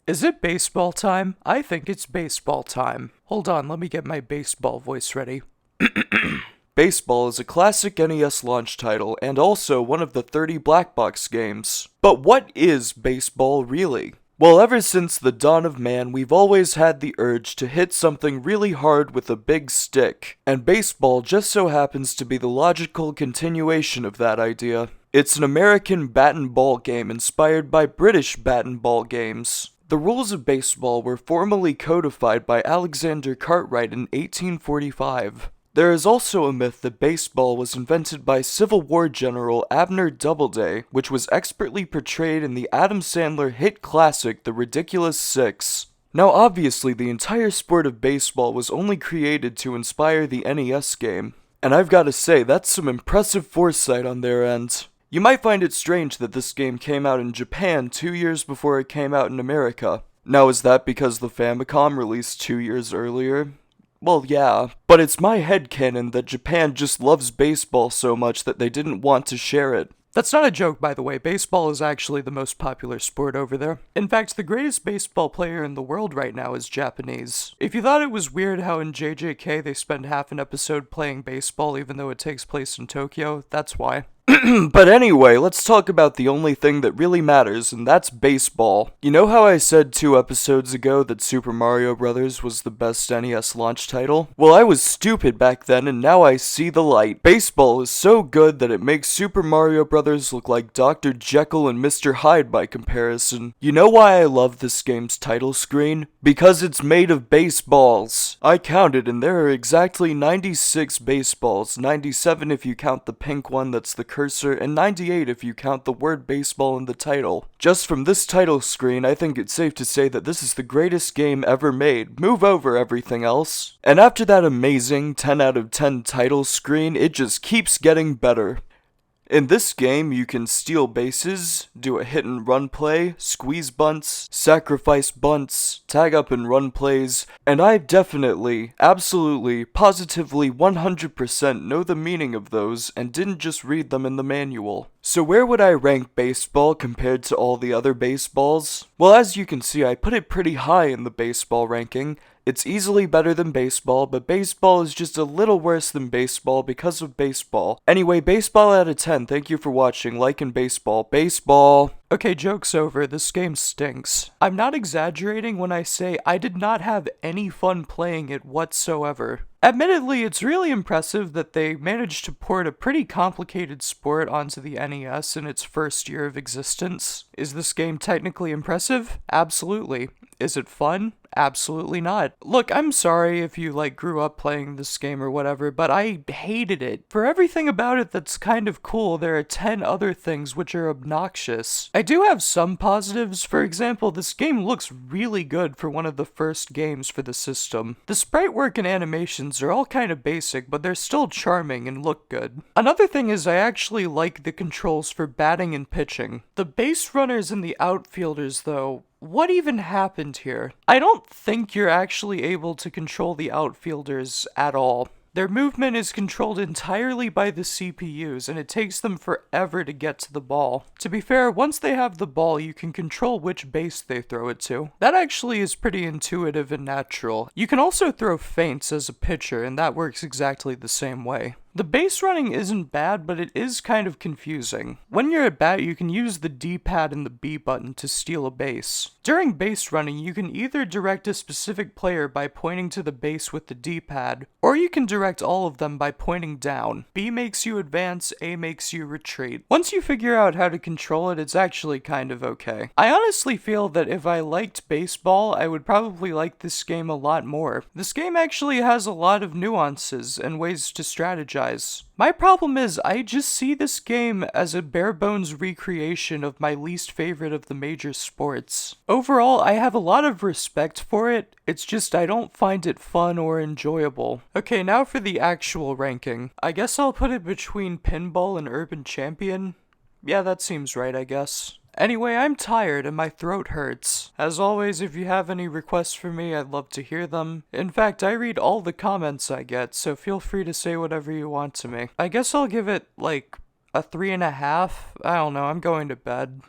Is it baseball time? I think it's baseball time. Hold on, let me get my baseball voice ready. Baseball is a classic NES launch title and also one of the 30 black box games. But what is baseball really? Well, ever since the dawn of man, we've always had the urge to hit something really hard with a big stick, and baseball just so happens to be the logical continuation of that idea. It's an American bat and ball game inspired by British bat and ball games. The rules of baseball were formally codified by Alexander Cartwright in 1845. There is also a myth that baseball was invented by Civil War General Abner Doubleday, which was expertly portrayed in the Adam Sandler hit classic The Ridiculous Six. Now obviously the entire sport of baseball was only created to inspire the NES game, and I've gotta say that's some impressive foresight on their end. You might find it strange that this game came out in Japan 2 years before it came out in America. Now is that because the Famicom released 2 years earlier? Well, yeah, but it's my headcanon that Japan just loves baseball so much that they didn't want to share it. That's not a joke, by the way. Baseball is actually the most popular sport over there. In fact, the greatest baseball player in the world right now is Japanese. If you thought it was weird how in JJK they spend half an episode playing baseball even though it takes place in Tokyo, that's why. But anyway, let's talk about the only thing that really matters, and that's baseball. You know how I said 2 episodes ago that Super Mario Bros. Was the best NES launch title? Well, I was stupid back then, and now I see the light. Baseball is so good that it makes Super Mario Bros. Look like Dr. Jekyll and Mr. Hyde by comparison. You know why I love this game's title screen? Because it's made of baseballs. I counted, and there are exactly 96 baseballs, 97 if you count the pink one that's the cursor, and 98 if you count the word baseball in the title. Just from this title screen, I think it's safe to say that this is the greatest game ever made. Move over everything else. And after that amazing 10 out of 10 title screen, it just keeps getting better. In this game, you can steal bases, do a hit and run play, squeeze bunts, sacrifice bunts, tag up and run plays, and I definitely, absolutely, positively 100% know the meaning of those and didn't just read them in the manual. So where would I rank baseball compared to all the other baseballs? Well, as you can see, I put it pretty high in the baseball ranking. It's easily better than baseball, but baseball is just a little worse than baseball because of baseball. Anyway, baseball out of 10. Thank you for watching. Like in baseball. Baseball. Okay, joke's over. This game stinks. I'm not exaggerating when I say I did not have any fun playing it whatsoever. Admittedly, it's really impressive that they managed to port a pretty complicated sport onto the NES in its first year of existence. Is this game technically impressive? Absolutely. Is it fun? Absolutely not. Look, I'm sorry if you grew up playing this game or whatever, but I hated it. For everything about it that's kind of cool, there are 10 other things which are obnoxious. I do have some positives. For example, this game looks really good for one of the first games for the system. The sprite work and animations are all kind of basic, but they're still charming and look good. Another thing is I actually like the controls for batting and pitching. The base runners and the outfielders, though, what even happened here? I don't think you're actually able to control the outfielders at all. Their movement is controlled entirely by the CPUs, and it takes them forever to get to the ball. To be fair, once they have the ball, you can control which base they throw it to. That actually is pretty intuitive and natural. You can also throw feints as a pitcher, and that works exactly the same way. The base running isn't bad, but it is kind of confusing. When you're at bat, you can use the D-pad and the B button to steal a base. During base running, you can either direct a specific player by pointing to the base with the D-pad, or you can direct all of them by pointing down. B makes you advance, A makes you retreat. Once you figure out how to control it, it's actually kind of okay. I honestly feel that if I liked baseball, I would probably like this game a lot more. This game actually has a lot of nuances and ways to strategize. My problem is, I just see this game as a bare-bones recreation of my least favorite of the major sports. Overall, I have a lot of respect for it, it's just I don't find it fun or enjoyable. Okay, now for the actual ranking. I guess I'll put it between Pinball and Urban Champion. Yeah, that seems right, I guess. Anyway, I'm tired and my throat hurts. As always, if you have any requests for me, I'd love to hear them. In fact, I read all the comments I get, so feel free to say whatever you want to me. I guess I'll give it, a 3.5? I don't know, I'm going to bed.